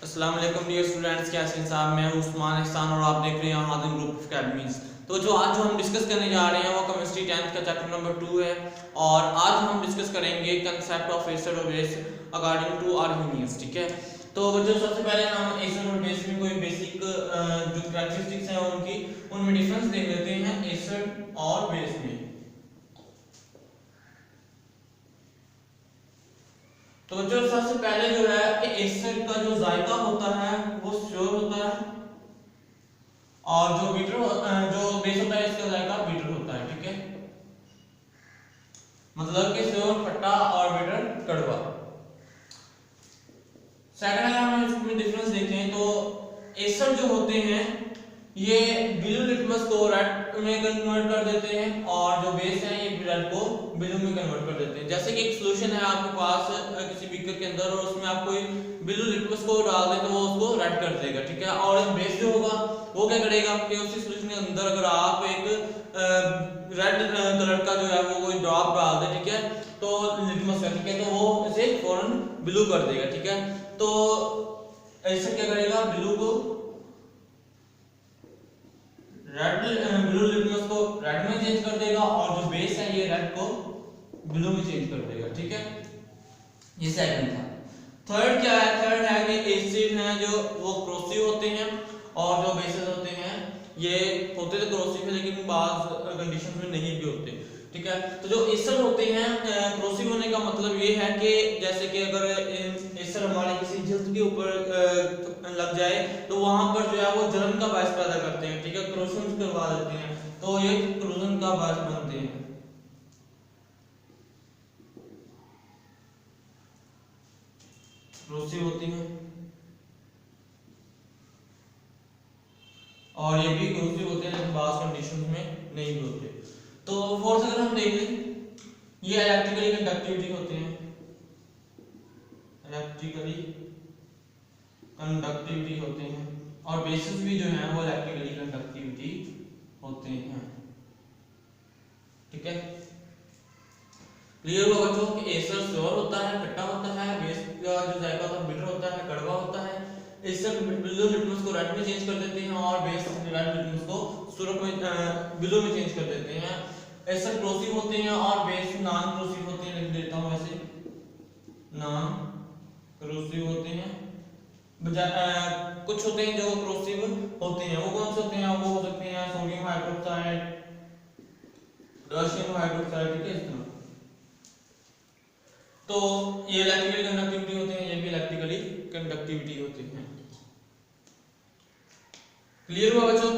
अस्सलाम वालेकुम dear students, कैसे हैं साहब। मैं उस्मान एहसान और आप देख रहे हैं हादिम ग्रुप ऑफ अकेडमीज। तो जो आज हम डिस्कस करने जा रहे हैं वो केमिस्ट्री 10th का चैप्टर नंबर 2 है और आज हम डिस्कस करेंगे कंसेप्ट ऑफ एसिड और बेस अकॉर्डिंग टू आर्मीनियस। ठीक है, तो बच्चों सबसे पहले हम एसिड और बेस में कोई बेसिक जो कैरेक्टरिस्टिक्स हैं उनकी उनमें डिफरेंस देख लेते हैं एसिड और बेस में। तो बच्चों सबसे पहले जो है कि एसिड का जो जायका होता है वो श्योर होता है और जो बेस होता है इसका जायका बिटर होता है। ठीक है, मतलब कि श्योर खट्टा और बिटर कड़वा। सेकंड अगर हम इसमें डिफरेंस देखें तो एसिड जो होते हैं ये ब्लू लिटमस को रेड में कन्वर्ट कर देते हैं और जो बेस है ये रेड को ब्लू में कन्वर्ट कर देते हैं। जैसे कि एक सॉल्यूशन है आपके पास किसी बीकर के अंदर और उसमें आप कोई ब्लू लिटमस को डाल दें तो वो उसको रेड कर देगा। ठीक है, और बेस जो होगा वो क्या करेगा कि उसी सॉल्यूशन के अंदर अगर आप एक रेड कलर का जो है वो कोई ड्रॉप डाल दें, ठीक है, तो लिटमस का, ठीक है, तो वो इसे फौरन ब्लू कर देगा। ठीक है, तो ऐसे क्या करेगा, ब्लू को ब्लू लिटमस को रेड में चेंज कर देगा और जो बेस है ये रेड को ब्लू में चेंज कर देगा। ठीक है, ये सेकंड था। थर्ड क्या है, थर्ड है कि एसिड हैं जो वो क्रोसिव होते हैं और जो बेसेस होते हैं ये होते तो क्रोसिव है लेकिन बाज कंडीशंस में नहीं भी होते। ठीक है, तो जो एसिड होते हैं क्रोसिव होने का मतलब ये है कि जैसे कि अगर एसिड हमारे किसी जल्द के ऊपर लग जाए तो वहां पर जो है वो जलन का बायस पैदा करते हैं। ठीक है, क्रोशन करवा देते हैं तो ये क्रोशन का बायस बनते हैं। क्रोसिव होती हैं और ये भी क्रोसिव होते हैं लेकिन बाज कंडीशंस में नहीं भी होते। तो फोर्थ अगर हम देख लें ये इलेक्ट्रिकली कंडक्टिविटी होते हैं, इलेक्ट्रिकली कंडक्टिविटी होते हैं और बेसिस भी जो है वो इलेक्ट्रिकली कंडक्टिविटी होते हैं। ठीक है, क्लियर हुआ बच्चों कि एसिड श्योर होता है, खट्टा होता है, बेस का जो जायका होता है बिटर होता है, कड़वा होता है। एसिड ब्लू लिटमस को रेड में चेंज कर देते हैं और बेस रेड लिटमस को सुर्ख में ब्लू में चेंज कर देते हैं। एसिड क्रोसिव होते हैं और बेस नॉन क्रोसिव होते हैं, लिख देता हूं वैसे नॉन क्रोसिव होते हैं। कुछ होते हैं जो क्रोसिव होते हैं, वो कौन से होते हैं, वो हो सकते हैं सोडियम हाइड्रोक्साइड, पोटेशियम हाइड्रोक्साइड। ठीक है, इस तरह। तो ये इलेक्ट्रिकली कंडक्टिविटी होते हैं, ये भी इलेक्ट्रिकली कंडक्टिविटी होते हैं। क्लियर हुआ बच्चों?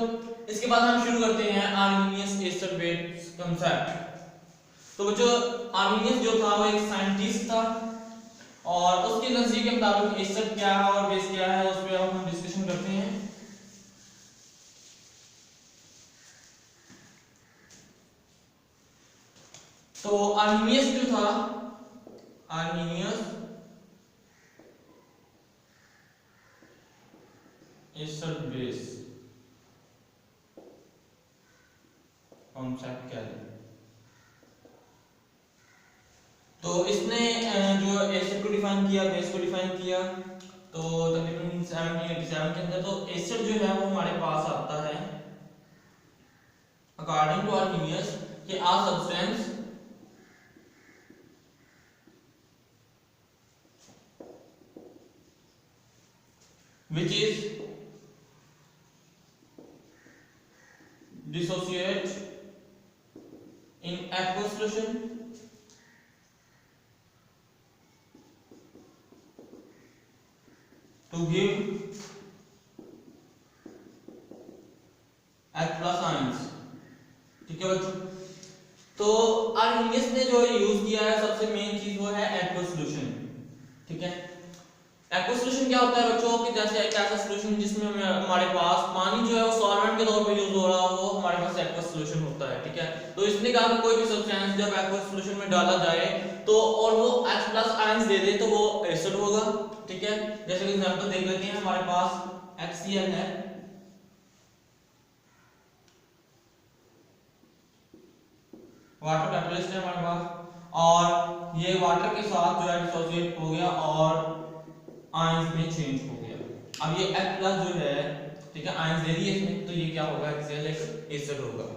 इसके बाद हम शुरू करते हैं आर्मीनियस एसिड बेस कांसेप्ट। तो बच्चों आर्मीनियस जो था वो एक साइंटिस्ट था और उसके नजरिए के मुताबिक एसिड क्या है और बेस क्या है उस पर हम डिस्कशन करते हैं। तो आर्मीनियस जो था, आर्मीनियस एसिड बेस कॉन्सेप्ट क्या है, तो इसने जो एसिड को डिफाइन किया, बेस को डिफाइन किया, तो तकरीबन 1787 के अंदर। तो एसिड जो है वो हमारे पास आता है अकॉर्डिंग टू आर्मीनियस कि आ substance which is dissociate in aqueous solution to give H+ ions। ठीक है बच्चों, तो आर्मीनियस ने जो यूज किया है सबसे मेन चीज वो है aqueous solution। ठीक है, एक्वस सॉल्यूशन क्या होता है बच्चों कि जैसे एक ऐसा सॉल्यूशन जिसमें हमारे पास पानी जो है वो सॉल्वेंट के तौर पे यूज हो रहा हो वो हमारे पास एक्वस सॉल्यूशन होता है। ठीक है, तो इसने कहा कि कोई भी सब्सटेंस जब एक्वस सॉल्यूशन में डाला जाए तो और वो H+ आयंस दे दे तो वो एसिड होगा। ठीक है, जैसे एग्जांपल देख लेते हैं, हमारे पास HCl है, वाटर कैटलिस्ट है हमारे पास और ये वाटर के साथ जो है डिसोसिएट हो गया और आयंस में चेंज हो गया। अब ये H प्लस जो है, ठीक है, आयंस दे दिए इसमें, तो ये क्या होगा, एक्सेल एक एसिड होगा,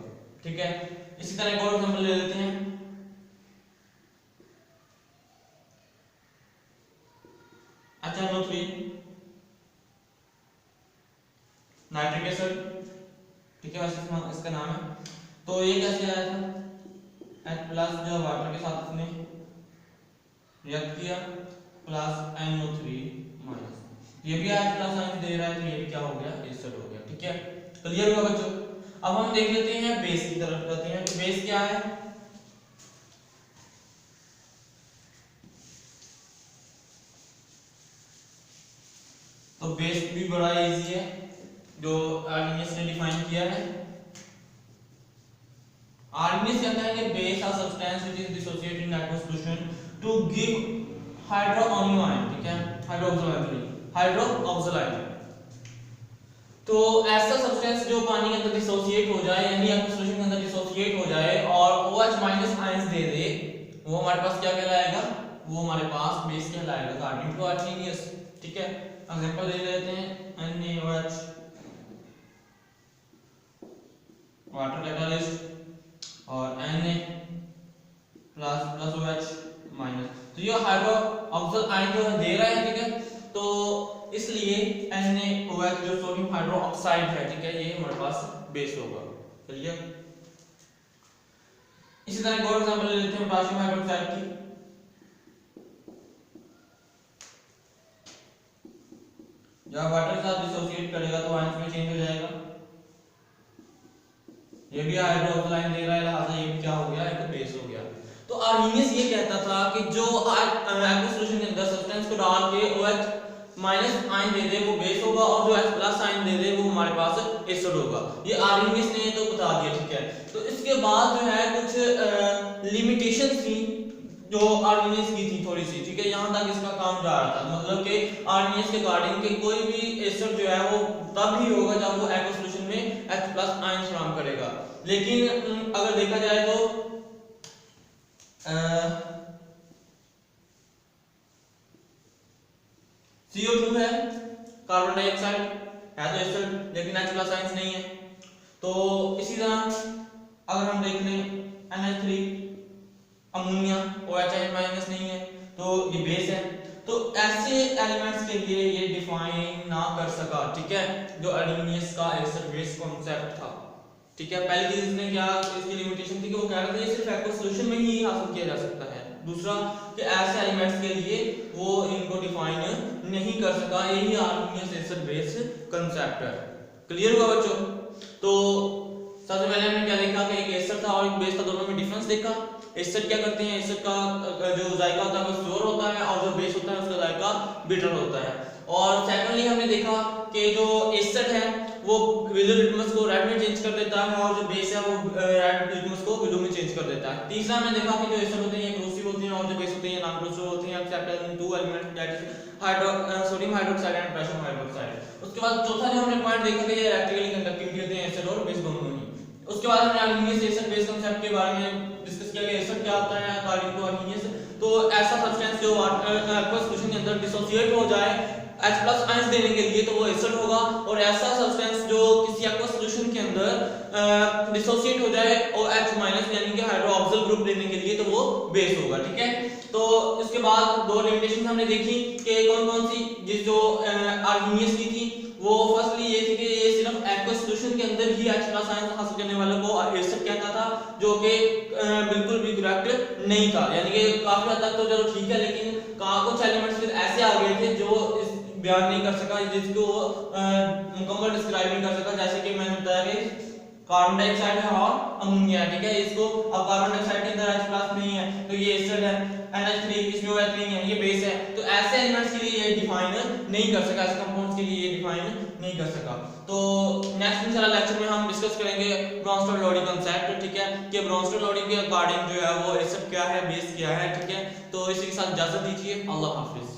ठीक है। इसी तरह एक और एग्जांपल ले लेते हैं। HNO3 नाइट्रिक एसिड, ठीक है, वैसे इसका नाम है। तो ये कैसे आया था, H प्लस जो वाटर के साथ इसने रिएक्ट किया प्लस NO3 माइनस, ये भी H प्लस आयन दे रहा है, तो ये भी क्या हो गया, एसिड हो गया, ठीक है। क्लियर हुआ बच्चों। अब हम देख लेते हैं बेस की तरफ जाते हैं। तो बेस क्या है, तो बेस भी बड़ा इजी है, जो आर्गेनियस ने डिफाइन किया है। आर्गेनियस कहता है कि base are substance which is dissociated in aqueous solution to give hydroanion ion, ठीक है, हाइड्रोक्सिल आयन। तो ऐसा सब्सटेंस जो पानी के अंदर डिसोसिएट हो जाए, यानी एक्वस सॉल्यूशन के अंदर डिसोसिएट हो जाए और OH माइनस आयंस दे दे, वो हमारे पास क्या कहलाएगा, वो हमारे पास बेस कहलाएगा, कार्बन टू आर्गेनियस, ठीक है। एग्जांपल ले लेते हैं NaOH वाटर कैटालिस्ट और Na प्लस OH माइनस, तो ये हाइड्रोक्सिल आयन जो दे रहा है, ठीक है, तो इसलिए NaOH जो सोडियम हाइड्रोक्साइड है, ठीक है, ये हमारे पास बेस होगा, क्लियर। इसी तरह एक और एग्जांपल ले लेते हैं पोटेशियम हाइड्रोक्साइड की। जब वाटर के साथ डिसोसिएट करेगा तो आयंस में चेंज हो जाएगा, ये भी हाइड्रोक्सिल आयन दे रहा है, लिहाजा ये भी क्या हो गया, एक बेस हो गया। तो आर्गेनियस ये कहता था कि जो एक्वस सॉल्यूशन के अंदर सब्सटेंस को डाल के OH माइनस आयन दे दे वो बेस होगा, और जो H प्लस आयन दे दे वो हमारे पास एसिड होगा। ये आर्गेनियस ने तो बता दिया, ठीक है। तो इसके बाद जो है कुछ लिमिटेशंस थी जो आर्गेनियस की थी थोड़ी सी, ठीक है, यहाँ तक इसका काम जा रहा था, मतलब कि आर्गेनियस के अकॉर्डिंग कि कोई भी एसिड जो है वो तब ही होगा जब वो एक्वस सॉल्यूशन में H प्लस आयन फॉर्म करेगा। लेकिन अगर देखा जाए तो CO2 है, कार्बन डाइऑक्साइड है तो एसिड, लेकिन H प्लस आयंस नहीं है। तो इसी तरह अगर हम देख लें NH3 अमोनिया, OH माइनस नहीं है, तो ये बेस है। तो ऐसे एलिमेंट्स के लिए ये डिफाइन ना कर सका, ठीक है, जो आर्गेनियस का एसिड बेस कांसेप्ट था, ठीक है। पहली चीज इसने क्या, इसकी लिमिटेशन थी कि वो कह रहा था ये सिर्फ एक्वस सॉल्यूशन में ही हासिल किया जा सकता है। दूसरा कि ऐसे एलिमेंट्स के लिए वो इनको डिफाइन नहीं कर सका, यही आर्गेनियस एसिड बेस कांसेप्ट है। क्लियर हुआ बच्चों। तो सबसे पहले हमने क्या देखा कि एक एसिड था और एक बेस था, दोनों में डिफरेंस देखा। एसिड क्या करते हैं, एसिड का जो जायका होता है वो स्योर होता है, और जो बेस होता है उसका जायका बिटर होता है। और सेकंडली हमने देखा कि जो एसिड है वो ब्लू लिटमस को रेड में चेंज कर देता है, और जो बेस है वो रेड लिटमस को ब्लू में चेंज कर देता है। तीसरा हमने देखा कि जो एसिड होते हैं करोसिव होते हैं, और जो बेस होते हैं नॉन करोसिव होते हैं, accept in two elements that is sodium hydroxide and potassium hydroxide. उसके बाद चौथा जो हमने पॉइंट देखा कि ये इलेक्ट्रिकली कंडक्टिविटी होते हैं एसिड और बेस दोनों ही। उसके बाद हमने आर्गेनियस एसिड बेस कांसेप्ट के बारे में डिस्कस किया कि एसिड क्या होता है अकॉर्डिंग टू आर्गेनियस। तो ऐसा सब्सटेंस जो एक्वस सॉल्यूशन के अंदर डिसोसिएट हो जाए H प्लस आयंस देने के लिए तो वो एसिड होगा, और ऐसा सब्सटेंस जो किसी एक्वस सॉल्यूशन के अंदर डिसोसिएट हो जाए OH माइनस यानी कि हाइड्रोक्सिल ग्रुप देने के लिए तो वो बेस होगा, ठीक है। तो इसके बाद दो लिमिटेशन हमने देखी कि कौन-कौन सी, जिस जो आर्गेनियस की थी वो फर्स्टली ये थी कि ये सिर्फ एक्वस सॉल्यूशन के अंदर ही H प्लस आयंस हासिल करने वाले को एसिड कहता था, जो कि बिल्कुल भी करेक्ट नहीं था। यानी कि काफी हद तक तो चलो ठीक है, लेकिन कुछ एलिमेंट्स फिर ऐसे आ गए थे जो इस बयान नहीं कर सका, जिसको मुकम्मल डिस्क्राइब नहीं कर सका, जैसे कि मैंने बताया कि कार्बन डाइऑक्साइड है और अमोनिया, ठीक है। इसको अब कार्बन डाइऑक्साइड के अंदर H प्लस नहीं है तो ये एसिड है, NH3 इसमें OH नहीं है, ये बेस है। तो ऐसे एलिमेंट्स के लिए ये डिफाइन नहीं कर सका, ऐसे कंपाउंड्स के लिए ये डिफाइन नहीं कर सका। तो नेक्स्ट इंशाल्लाह लेक्चर में हम डिस्कस करेंगे ब्रोंस्टन-लोडी कांसेप्ट, ठीक है, कि ब्रोंस्टन-लोडी के अकॉर्डिंग जो है वो एसिड क्या है, बेस क्या है, ठीक है। तो इसी के साथ इजाजत दीजिए, अल्लाह हाफिज।